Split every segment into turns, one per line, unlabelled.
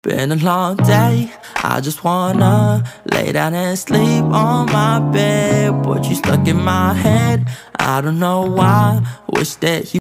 Been a long day, I just wanna lay down and sleep on my bed. But you stuck in my head, I don't know why. Wish that you...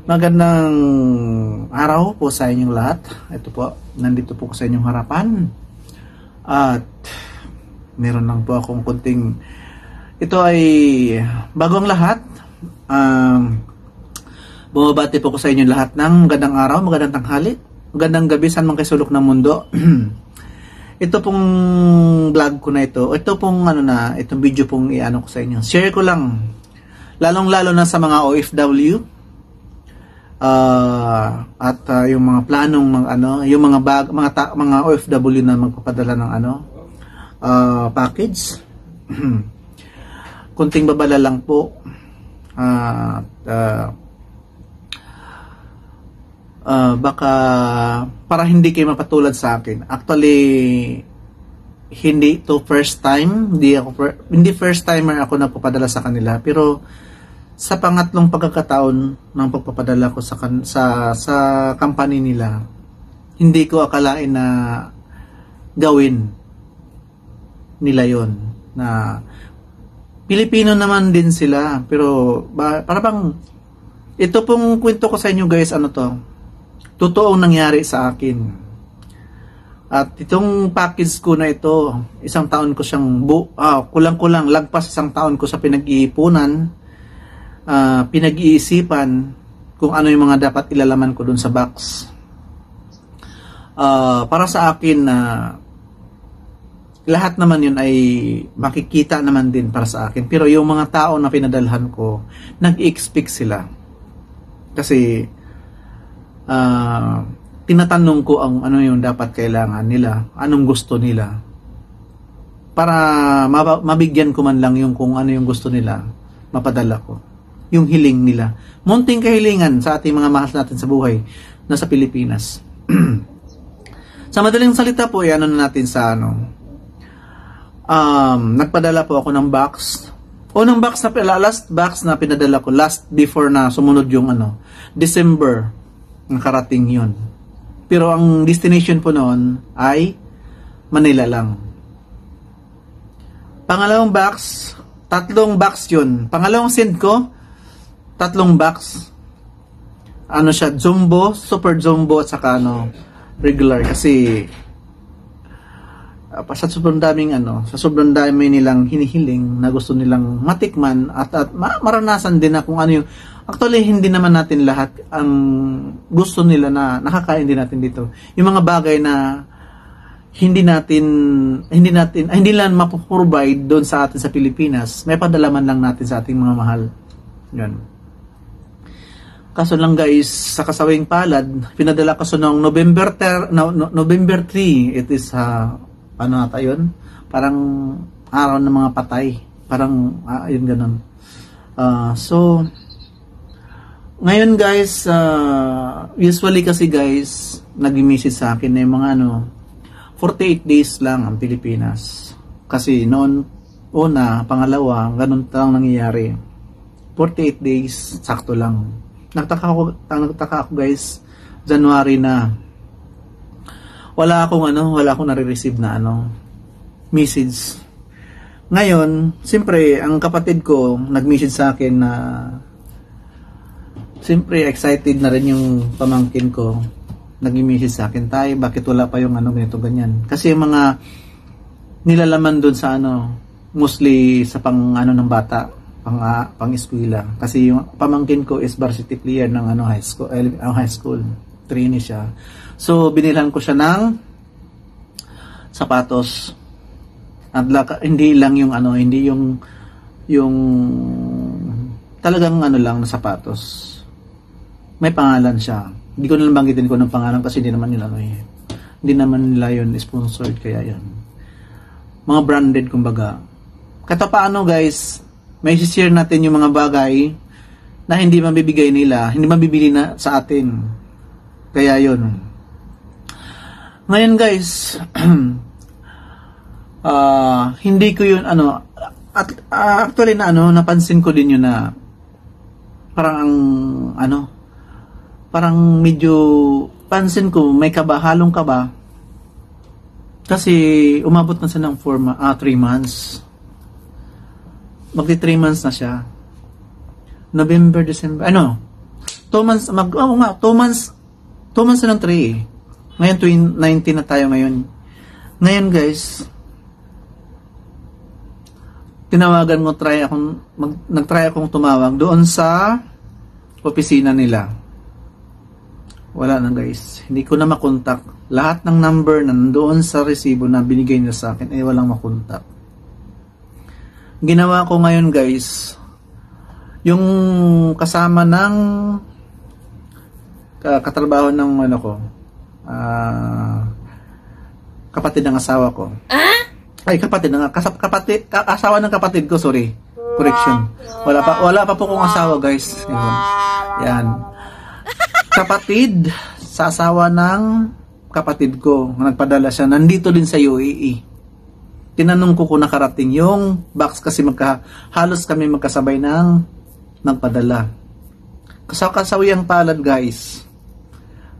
Magandang araw po sa inyong lahat. Ito po, nandito po ko sa inyong harapan. At meron lang po akong kunting... Ito ay bago ang lahat. Bumabati po ko sa inyong lahat ng magandang araw, magandang tanghali, magandang gabi, saan man kayo sulok ng mundo. Ito pong vlog ko na ito, ito pong itong video pong iano ko sa inyo. Share ko lang, lalong-lalo na sa mga OFW at yung mga planong yung mga OFW na magpapadala ng package. Kunting babala lang po. Baka para hindi kayo mapatulad sa akin. Actually, hindi to first time. Hindi first timer ako nagpapadala sa kanila. Pero sa pangatlong pagkakataon ng pagpapadala ko sa company nila, hindi ko akalain na gawin nila yon. Na Pilipino naman din sila. Pero para bang ito pong kwento ko sa inyo guys, totoong nangyari sa akin. At itong package ko na ito, isang taon ko siyang kulang-kulang, lagpas isang taon ko sa pinag-iipunan, pinag-iisipan kung ano yung mga dapat ilalaman ko dun sa box. Para sa akin lahat naman yun ay makikita naman din para sa akin. Pero yung mga tao na pinadalhan ko, nag-expect sila. Kasi tinatanong ko ano yung dapat kailangan nila, anong gusto nila, para mabigyan ko man lang yung kung ano yung gusto nila, mapadala ko yung hiling nila, munting kahilingan sa ating mga mahal natin sa buhay na sa Pilipinas. Sa madaling salita po, na natin sa nagpadala po ako ng box. Last box na pinadala ko, last before na sumunod yung December, nakarating yun. Pero ang destination po noon ay Manila lang. Pangalawang box, 3 box yun. Pangalawang send ko, 3 box. Siya, jumbo, super jumbo, at saka regular. Kasi sa sobrang daming nilang hinihiling na gusto nilang matikman at maranasan din na kung ano yung actually hindi naman natin lahat ang gusto nila na nakakain din natin dito. Yung mga bagay na hindi lang mapoprovide doon sa atin sa Pilipinas, may padalaman lang natin sa ating mga mahal. Yan. Kaso lang guys, sa kasawing palad, pinadala ko noong November 3, it is yun? Parang araw ng mga patay. Parang, yun ganun. So, ngayon guys, usually kasi guys, nag-message sa akin na yung mga 48 days lang ang Pilipinas. Kasi noon, pangalawa, ganun lang nangyayari. 48 days, sakto lang. Nagtaka ako guys, January na. Wala akong nare-receive na message. Ngayon, siyempre, ang kapatid ko nag-message sa akin na siyempre excited na rin yung pamangkin ko. Nag-message sa akin, "Tay, bakit wala pa yung ganito ganyan?" Kasi yung mga nilalaman doon sa mostly sa ng bata, pang-eskwela. Kasi yung pamangkin ko is varsity player ng high school. Trainee siya. So, binilhan ko siya ng sapatos. At hindi lang yung hindi yung talagang lang na sapatos. May pangalan siya. Hindi ko na banggitin ko ng pangalan kasi hindi naman hindi naman nila yun sponsored, kaya yan. Mga branded kumbaga. Kaya paano guys, may share natin yung mga bagay na hindi mabibigay nila, hindi mabibili na sa atin. Kaya yun. Ngayon guys, hindi ko yun actually napansin ko din yun na parang parang medyo pansin ko, may kaba, halong kaba. Kasi umabot na siya ng 3 months. Magti 3 months na siya. November, December, 2 months, 2 months na ng 3 eh. Ngayon, 19 na tayo ngayon. Ngayon guys, tinawagan mo, nag-try akong tumawag doon sa opisina nila. Wala na guys. Hindi ko na makontak. Lahat ng number na nandoon sa resibo na binigay niya sa akin ay walang makontak. Ginawa ko ngayon guys, yung kasama ng katrabaho ng kapatid ng asawa ko. Asawa ng kapatid ko, sorry. Correction. Wala pa po kong asawa, guys. Yan. Kapatid sa asawa ng kapatid ko, nagpadala siya, nandito din sa UAE. Tinanong ko kung nakarating yung box kasi halos kami magkasabay ng nagpadala. Kasawiyang palad guys.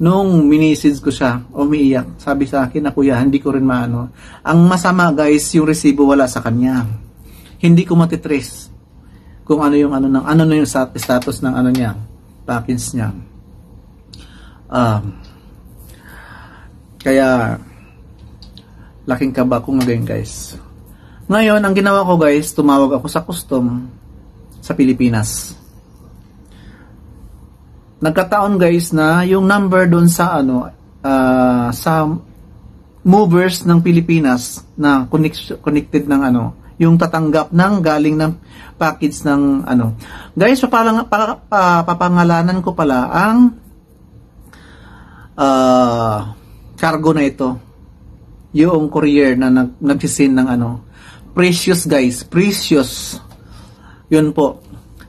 Nung minisid ko siya, umiiyak. Sabi sa akin na, kuya, hindi ko rin maano. Ang masama guys, yung resibo wala sa kanya. Hindi ko matitrace kung ano yung status ng niya, package niya. Kaya laking kaba ko ngayon guys. Ngayon, ang ginawa ko guys, tumawag ako sa custom sa Pilipinas. Nagkataon guys na yung number doon sa sa movers ng Pilipinas na connected ng yung tatanggap ng galing ng package ng Guys, papangalanan ko pala ang cargo na ito. Yung courier na nagsisin ng Precious guys, Precious. Yun po.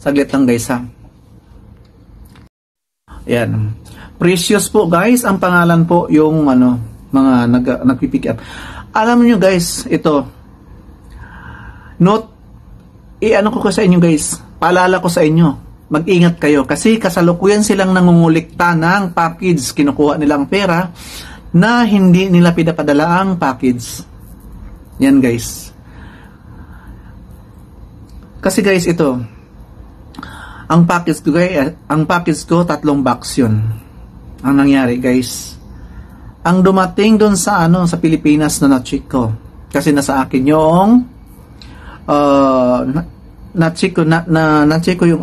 Saglit lang guys ha. Yan. Precious po guys, ang pangalan po yung mga nagpipick up. Alam niyo guys, ito. Note, ko sa inyo guys, paalala ko sa inyo, mag-ingat kayo kasi kasalukuyan silang nangungulikta ng package, kinukuha nilang pera na hindi nila pinapadala ang package. Yan guys. Kasi guys, ito, ang package ko 3 box yun. Ang nangyari guys, ang dumating doon sa sa Pilipinas na na-check ko. Kasi nasa akin yung na-check ko yung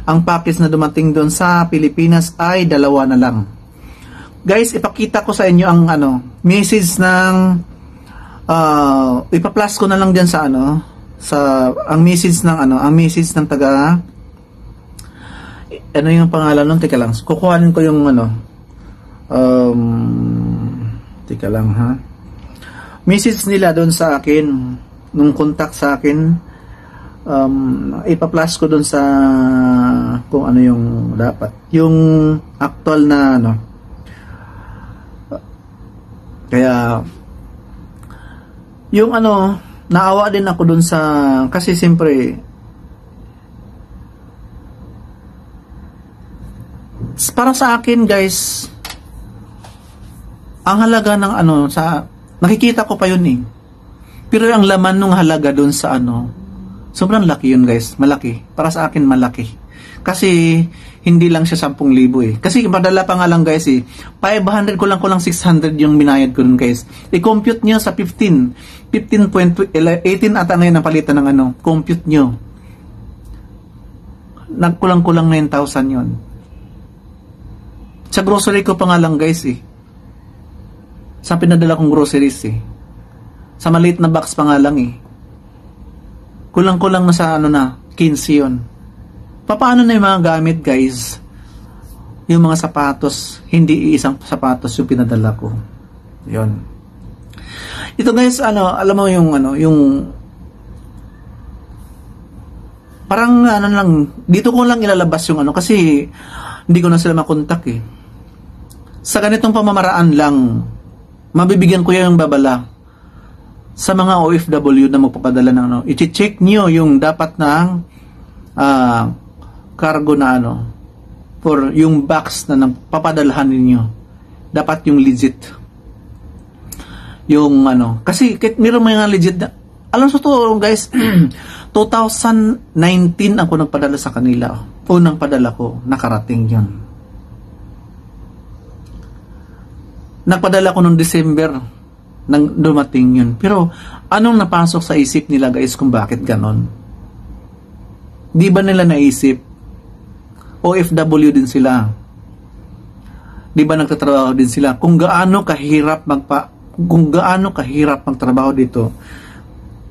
ang package na dumating doon sa Pilipinas ay 2 na lang. Guys, ipakita ko sa inyo ang message ng ipa-plus ko na lang diyan sa ang message ng ang message ng taga yung pangalan nun? Teka lang. Kukuhanin ko yung teka lang ha. Message nila doon sa akin, nung contact sa akin, ipa-plus ko doon sa kung ano yung dapat. Yung actual na kaya yung naawa din ako doon sa, kasi siyempre para sa akin guys, ang halaga ng nakikita ko pa yun eh. Pero ang laman ng halaga doon sa sobrang laki yun guys, malaki. Para sa akin malaki. Kasi hindi lang siya 10,000 eh. Kasi madala pa nga lang guys eh. 500 ko lang 600 yung binayad ko dun guys. I-compute nyo sa 18 ata ngayon ang palitan ng compute nyo. Nagkulang-kulang 9,000 yun. Sa grocery ko pa nga lang guys eh. Sa pinadala kong groceries eh. Sa maliit na box pa nga lang eh. Kulang-kulang na sa 15 yun. Paano na yung mga gamit guys? Yung mga sapatos, hindi isang sapatos yung pinadala ko. Yun. Ito guys, alam mo yung parang lang, dito ko lang ilalabas yung kasi hindi ko na sila makontak eh. Sa ganitong pamamaraan lang, mabibigyan ko yung babala sa mga OFW na magpapadala ng i-check nyo yung dapat ng cargo na for yung box na papadalhan ninyo. dapat yung legit. Yung ano, kasi meron mga legit na, alam sa to guys, 2019 ako nagpadala sa kanila. Unang padala ko, nakarating yun. Nagpadala ko noong December, nang dumating yun. Pero, anong napasok sa isip nila guys kung bakit ganon? Di ba nila naisip? OFW din sila. Di ba nagtatrabaho din sila? Kung gaano kahirap magtrabaho dito,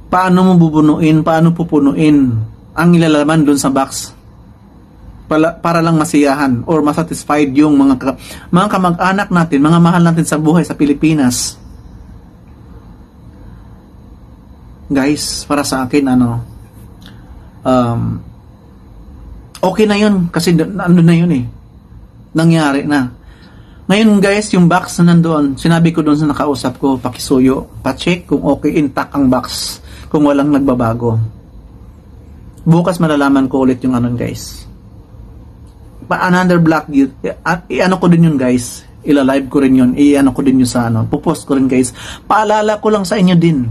paano mo bubunuin, paano pupunuin ang ilalaman doon sa box para lang masiyahan or masatisfied yung mga kamag-anak natin, mga mahal natin sa buhay sa Pilipinas. Guys, para sa akin okay na yun kasi ano na yun nangyari na. Ngayon guys, yung box na nandoon, sinabi ko doon sa nakausap ko, pakisuyo, pa-check kung okay, intact ang box, kung walang nagbabago. Bukas malalaman ko ulit yung guys. Another black guilt, i-ano ko din yun guys, ila-live ko rin yun, i-ano ko din yun sa pupost ko rin guys. Paalala ko lang sa inyo din,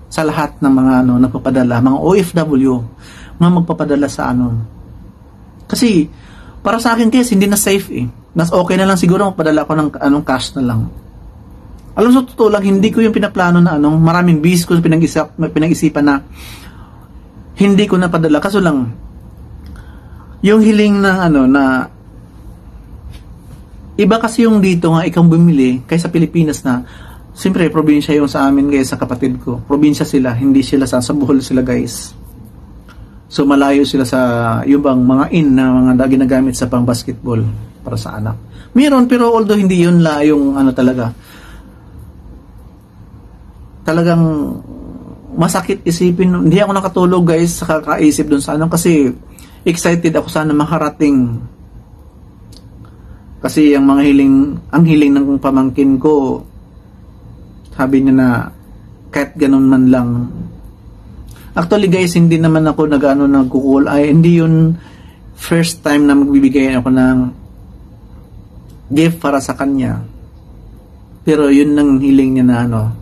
sa lahat ng mga nagpapadala, mga OFW, mga magpapadala sa Kasi, para sa akin guys, hindi na safe Mas okay na lang siguro magpadala ko ng cash na lang. Alam sa totoo lang, hindi ko yung pinaplano na maraming bis ko pinag-isipan na hindi ko napadala. Kaso lang, yung hiling ng na iba kasi yung dito nga ikaw bumili kaysa Pilipinas na siyempre probinsya yung sa amin guys, sa kapatid ko. Probinsya sila, hindi sila sa Bohol sila guys. So malayo sila sa yung bang mga na mga ginagamit sa pang basketball para sa anak. Meron pero although hindi yun yung talaga. Talagang masakit isipin. Hindi ako nakatulog guys sa kakaisip dun sa kasi excited ako sana makarating. Kasi ang hiling ng pamangkin ko, sabi niya na kahit ganun man lang. Actually guys, hindi naman ako nagkukul. Hindi yun first time na magbibigay ako ng gift para sa kanya. Pero yun nang hiling niya na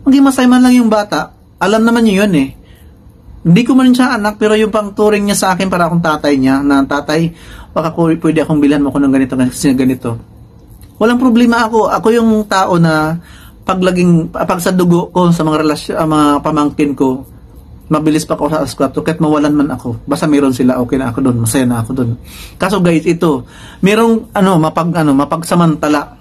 maging masaya man lang yung bata. Alam naman niyo yun Hindi ko man siya anak, pero yung pang turing niya sa akin para akong tatay niya, na tatay, baka pwede akong bilhan mo ko ng ganito kasi ganito. Walang problema ako. Ako yung tao na pag sa dugo ko sa mga relasyon, mga pamangkin ko, mabilis pa ako sa askwapto kahit mawalan man ako. Basta meron sila, okay na ako doon, masaya na ako doon. Kaso guys, ito, merong mapagsamantala.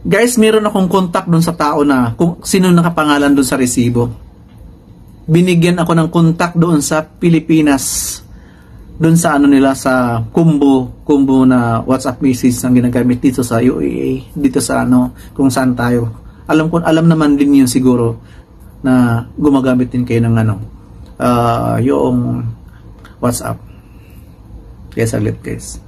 Guys, meron akong contact doon sa tao na kung sino nakapangalan doon sa resibo. Binigyan ako ng contact doon sa Pilipinas. Doon sa nila sa combo na WhatsApp message ang ginagamit dito sa UAE, dito sa kung saan tayo. Alam naman din yun siguro na gumagamit din kayo ng yung WhatsApp. Kaya saglit guys.